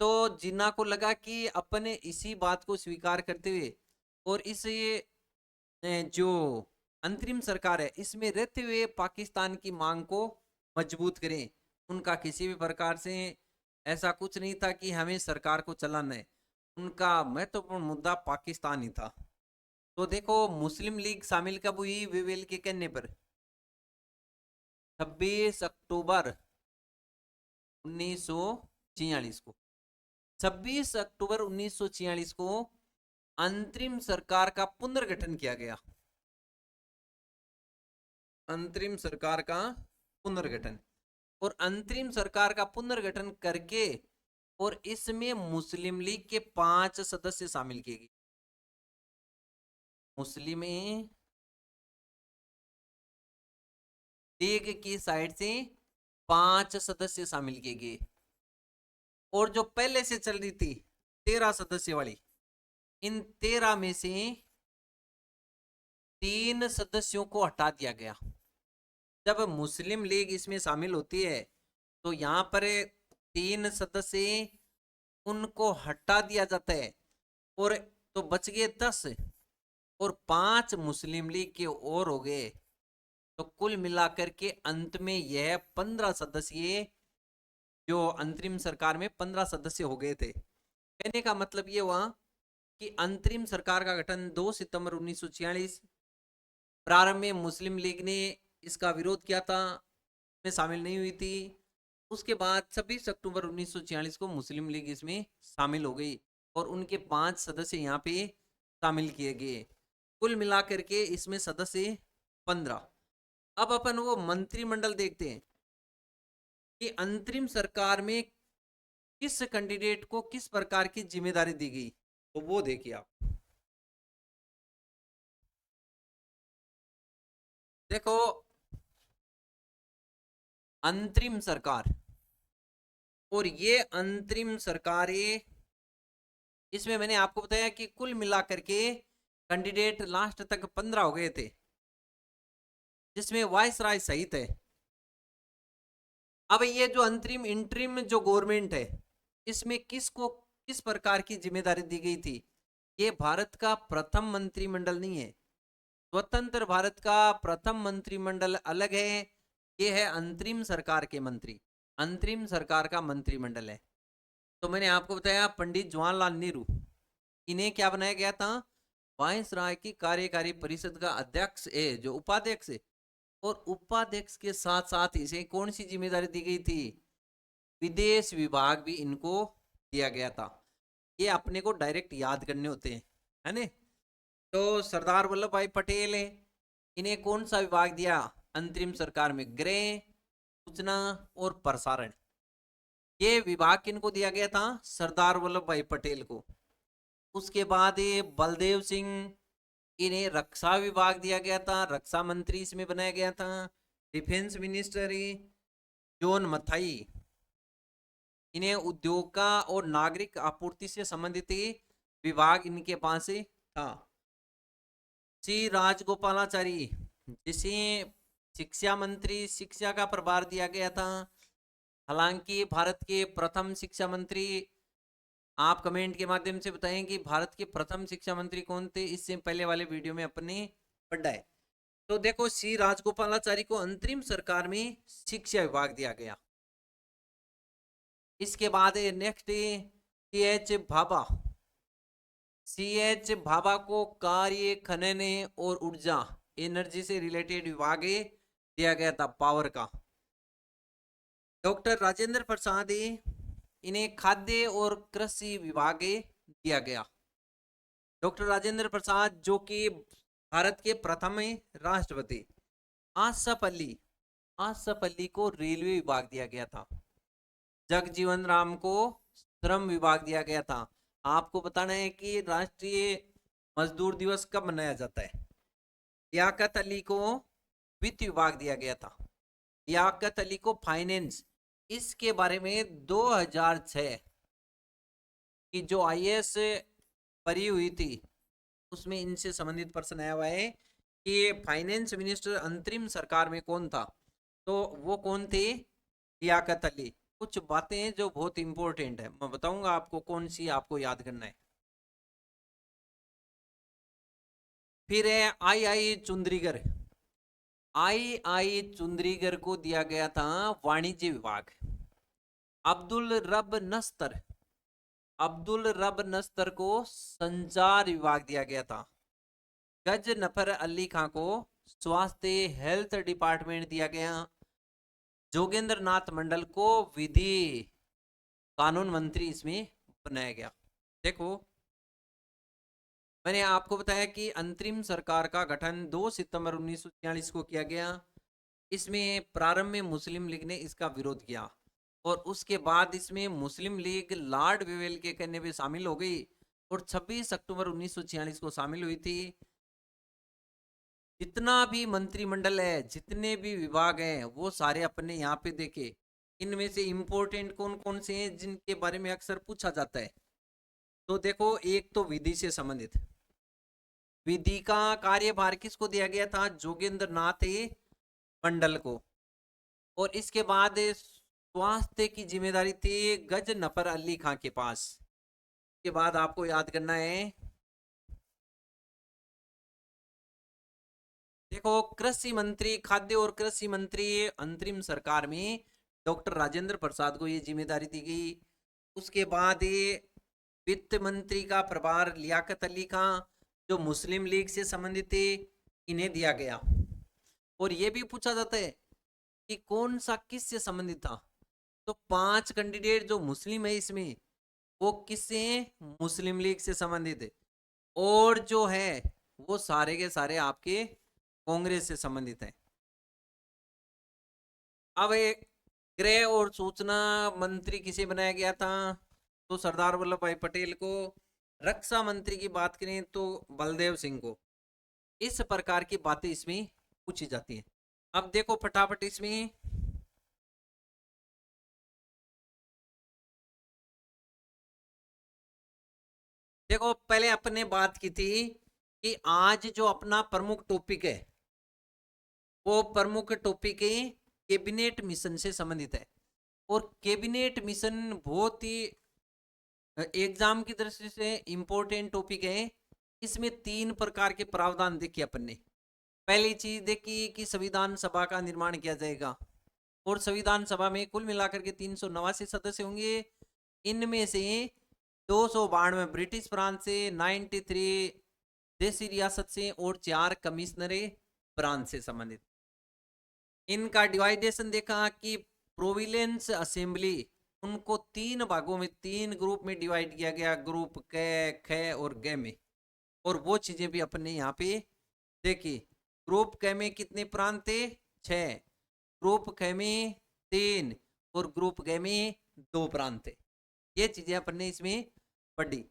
S1: तो जिन्ना को लगा कि अपने इसी बात को स्वीकार करते हुए और इस जो अंतरिम सरकार है इसमें रहते हुए पाकिस्तान की मांग को मजबूत करें। उनका किसी भी प्रकार से ऐसा कुछ नहीं था कि हमें सरकार को चलाना है, उनका महत्वपूर्ण मुद्दा पाकिस्तान ही था। तो देखो मुस्लिम लीग शामिल कब हुई? वेवेल के कहने पर 26 अक्टूबर 1946 को। 26 अक्टूबर 1946 को अंतरिम सरकार का पुनर्गठन किया गया। अंतरिम सरकार का पुनर्गठन, और अंतरिम सरकार का पुनर्गठन करके और इसमें मुस्लिम लीग के 5 सदस्य शामिल किए गए। मुस्लिम लीग की साइड से 5 सदस्य शामिल किए गए, और जो पहले से चल रही थी 13 सदस्य वाली, इन 13 में से 3 सदस्यों को हटा दिया गया। जब मुस्लिम लीग इसमें शामिल होती है तो यहां पर 3 सदस्य उनको हटा दिया जाता है, और तो बच गए 10, और 5 मुस्लिम लीग के और हो गए। तो कुल मिलाकर के अंत में यह 15 सदस्य, जो अंतरिम सरकार में 15 सदस्य हो गए थे। कहने का मतलब ये हुआ कि अंतरिम सरकार का गठन 2 सितंबर 1946। प्रारंभ में मुस्लिम लीग ने इसका विरोध किया था, में शामिल नहीं हुई थी। उसके बाद 26 अक्टूबर 1946 को मुस्लिम लीग इसमें शामिल हो गई और उनके 5 सदस्य यहाँ पे शामिल किए गए। कुल मिलाकर के इसमें सदस्य 15। अब अपन वो मंत्रिमंडल देखते हैं कि अंतरिम सरकार में किस कैंडिडेट को किस प्रकार की जिम्मेदारी दी गई, तो वो देखिए आप। देखो अंतरिम सरकार, और ये अंतरिम सरकार इसमें मैंने आपको बताया कि कुल मिलाकर के कैंडिडेट लास्ट तक 15 हो गए थे, जिसमें वाइस राय सहित है। अब ये जो अंतरिम इंटरिम जो गवर्नमेंट है, इसमें किसको किस प्रकार की जिम्मेदारी दी गई थी? ये भारत का प्रथम मंत्रिमंडल नहीं है। स्वतंत्र भारत का प्रथम मंत्रिमंडल अलग है, ये है अंतरिम सरकार के मंत्री, अंतरिम सरकार का मंत्रिमंडल है। तो मैंने आपको बताया पंडित जवाहरलाल नेहरू, इन्हें क्या बनाया गया था? वायसराय की कार्यकारी परिषद का अध्यक्ष है, जो उपाध्यक्ष है, और उपाध्यक्ष के साथ साथ इसे कौन सी जिम्मेदारी दी गई थी? विदेश विभाग भी इनको दिया गया था। ये अपने को डायरेक्ट याद करने होते हैं, है ना? तो सरदार वल्लभ भाई पटेल है, इन्हें कौन सा विभाग दिया अंतरिम सरकार में? गृह, सूचना और प्रसारण। ये विभाग किनको दिया गया था? सरदार वल्लभ भाई पटेल को। उसके बाद ये बलदेव सिंह, इन्हें रक्षा विभाग दिया गया था, रक्षा मंत्री इसमें बनाया गया था। डिफेंस मिनिस्टर जॉन मथाई, इन्हें उद्योग का और नागरिक आपूर्ति से संबंधित विभाग इनके पास था। श्री राजगोपालाचारी, जिसे शिक्षा मंत्री, शिक्षा का प्रभार दिया गया था। हालांकि भारत के प्रथम शिक्षा मंत्री, आप कमेंट के माध्यम से बताएं कि भारत के प्रथम शिक्षा मंत्री कौन थे, इससे पहले वाले वीडियो में अपने पढ़ा है। तो देखो, श्री राजगोपालाचारी को अंतरिम सरकार में शिक्षा विभाग दिया गया। इसके बाद next CH Bhabha. CH Bhabha को कार्य, खनन और ऊर्जा, एनर्जी से रिलेटेड विभाग दिया गया था, पावर का। डॉक्टर राजेंद्र प्रसाद, इन्हें खाद्य और कृषि विभाग दिया गया। डॉक्टर राजेंद्र प्रसाद, जो कि भारत के प्रथम राष्ट्रपति। आसफ अली को रेलवे विभाग दिया गया था। जगजीवन राम को श्रम विभाग दिया गया था। आपको बताना है कि राष्ट्रीय मजदूर दिवस कब मनाया जाता है। लियाकत अली को वित्त विभाग दिया गया था। लियाकत अली को फाइनेंस। इसके बारे में 2006 की जो IAS परी हुई थी, उसमें इनसे संबंधित प्रश्न आया हुआ है कि फाइनेंस मिनिस्टर अंतरिम सरकार में कौन था, तो वो कौन थे? लियाकत अली। कुछ बातें हैं जो बहुत इंपॉर्टेंट है, मैं बताऊंगा आपको कौन सी आपको याद करना है। फिर है आई चुंद्रीगर। आई चुंद्रीगर को दिया गया था वाणिज्य विभाग। अब्दुल रब नस्तर को संचार विभाग दिया गया था। गजनफर अली खां को स्वास्थ्य, हेल्थ डिपार्टमेंट दिया गया। जोगेंद्र नाथ मंडल को विधि कानून मंत्री इसमें बनाया गया। देखो, मैंने आपको बताया कि अंतरिम सरकार का गठन 2 सितंबर 1946 को किया गया। इसमें प्रारंभ में मुस्लिम लीग ने इसका विरोध किया, और उसके बाद इसमें मुस्लिम लीग लॉर्ड वेवेल के कहने पे शामिल हो गई, और 26 अक्टूबर 1946 को शामिल हुई थी। जितना भी मंत्रिमंडल है, जितने भी विभाग हैं, वो सारे अपने यहाँ पे देखे। इनमें से इंपॉर्टेंट कौन कौन से हैं जिनके बारे में अक्सर पूछा जाता है? तो देखो, एक तो विधि से संबंधित, विधि का कार्यभार किसको दिया गया था? जोगेंद्र नाथ मंडल को। और इसके बाद स्वास्थ्य की जिम्मेदारी थी गजनफर अली खां के पास। के बाद आपको याद करना है, देखो, कृषि मंत्री, खाद्य और कृषि मंत्री अंतरिम सरकार में डॉक्टर राजेंद्र प्रसाद को ये जिम्मेदारी दी गई। उसके बाद ये वित्त मंत्री का प्रभार लियाकत अली खां, जो मुस्लिम लीग से संबंधित थे, इन्हें दिया गया। और ये भी पूछा जाता है कि कौन सा किससे संबंधित था, तो 5 कैंडिडेट जो मुस्लिम है इसमें, वो किससे? मुस्लिम लीग से संबंधित है। और जो है वो सारे के सारे आपके कांग्रेस से संबंधित हैं। अब एक गृह और सूचना मंत्री किसे बनाया गया था? तो सरदार वल्लभ भाई पटेल को। रक्षा मंत्री की बात करें तो बलदेव सिंह को। इस प्रकार की बातें इसमें पूछी जाती हैं। अब देखो फटाफट इसमें, देखो, पहले अपने बात की थी कि आज जो अपना प्रमुख टॉपिक है, वो प्रमुख टॉपिक कैबिनेट मिशन से संबंधित है। और कैबिनेट मिशन बहुत ही एग्जाम की दृष्टि से इंपॉर्टेंट टॉपिक है। इसमें 3 प्रकार के प्रावधान देखिए अपन ने। पहली चीज देखी कि संविधान सभा का निर्माण किया जाएगा, और संविधान सभा में कुल मिलाकर के 389 सदस्य होंगे। इनमें से 292 ब्रिटिश प्रांत से, 93 देशी रियासत से और 4 कमिश्नरे प्रांत से संबंधित। इनका डिवाइडेशन देखा कि प्रोविलेंस असेंबली, उनको 3 भागों में 3 ग्रुप में डिवाइड किया गया, ग्रुप क, ख और ग में। और वो चीजें भी अपने यहाँ पे देखी। ग्रुप क में कितने प्रांत थे? 6। ग्रुप ख में 3 और ग्रुप ग में 2 प्रांत थे। ये चीजें अपने इसमें पढ़ी।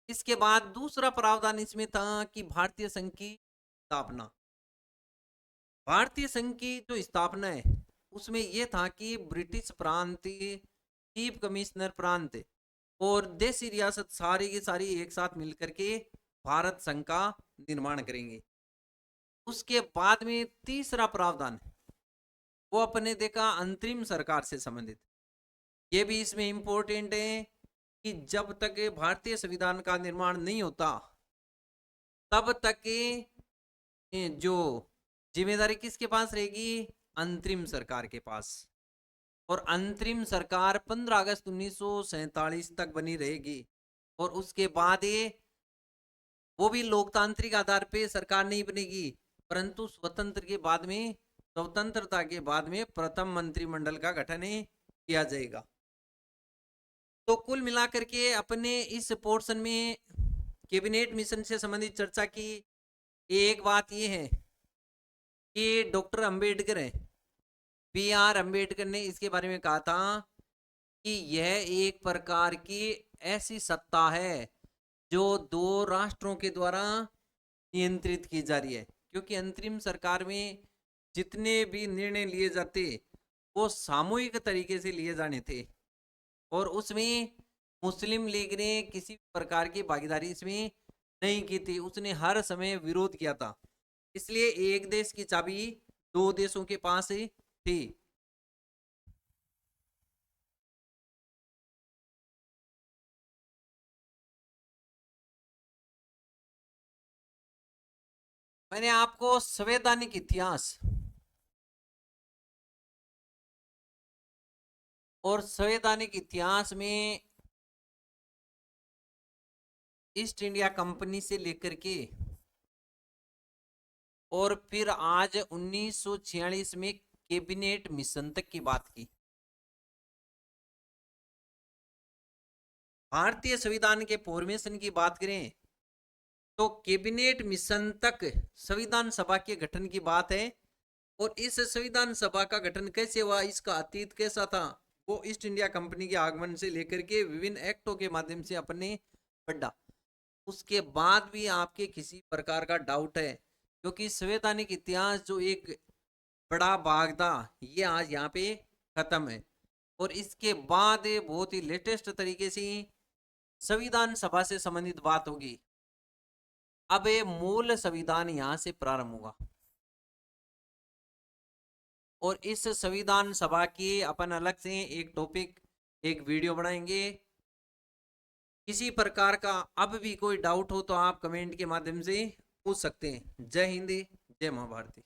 S1: इसके बाद दूसरा प्रावधान इसमें था कि भारतीय संघ की स्थापना। भारतीय संघ की जो स्थापना है उसमें यह था कि ब्रिटिश प्रांत, चीफ कमिश्नर प्रांत और देशी रियासत सारी की सारी एक साथ मिलकर के भारत संघ का निर्माण करेंगे। उसके बाद में तीसरा प्रावधान वो अपने देखा अंतरिम सरकार से संबंधित। ये भी इसमें इंपॉर्टेंट है कि जब तक भारतीय संविधान का निर्माण नहीं होता तब तक जो जिम्मेदारी किसके पास रहेगी? अंतरिम सरकार के पास। और अंतरिम सरकार 15 अगस्त 1947 तक बनी रहेगी। और उसके बाद ये वो भी लोकतांत्रिक आधार पे सरकार नहीं बनेगी, परंतु स्वतंत्रता के बाद में प्रथम मंत्रिमंडल का गठन किया जाएगा। तो कुल मिलाकर के अपने इस पोर्शन में कैबिनेट मिशन से संबंधित चर्चा की। एक बात यह है कि डॉक्टर अंबेडकर है, BR अंबेडकर ने इसके बारे में कहा था कि यह एक प्रकार की ऐसी सत्ता है जो 2 राष्ट्रों के द्वारा नियंत्रित की जा रही है, क्योंकि अंतरिम सरकार में जितने भी निर्णय लिए जाते वो सामूहिक तरीके से लिए जाने थे। और उसमें मुस्लिम लीग ने किसी प्रकार की भागीदारी इसमें नहीं की थी, उसने हर समय विरोध किया था। इसलिए एक देश की चाबी 2 देशों के पास थी। मैंने आपको संवैधानिक इतिहास और संवैधानिक इतिहास में ईस्ट इंडिया कंपनी से लेकर के और फिर आज 1946 में कैबिनेट मिशन तक की बात की। भारतीय संविधान के फॉर्मेशन की बात करें तो कैबिनेट मिशन तक संविधान सभा के गठन की बात है। और इस संविधान सभा का गठन कैसे हुआ, इसका अतीत कैसा था, वो ईस्ट इंडिया कंपनी के आगमन से लेकर के विभिन्न एक्टों के माध्यम से अपने पढ़ा। उसके बाद भी आपके किसी प्रकार का डाउट है, क्योंकि संवैधानिक इतिहास जो एक बड़ा भाग था ये आज यहाँ पे खत्म है। और इसके बाद बहुत ही लेटेस्ट तरीके से संविधान सभा से संबंधित बात होगी। अब ये मूल संविधान यहां से प्रारंभ होगा और इस संविधान सभा की अपन अलग से एक टॉपिक, एक वीडियो बनाएंगे। किसी प्रकार का अब भी कोई डाउट हो तो आप कमेंट के माध्यम से पूछ सकते हैं। जय हिंद, जय महाभारती।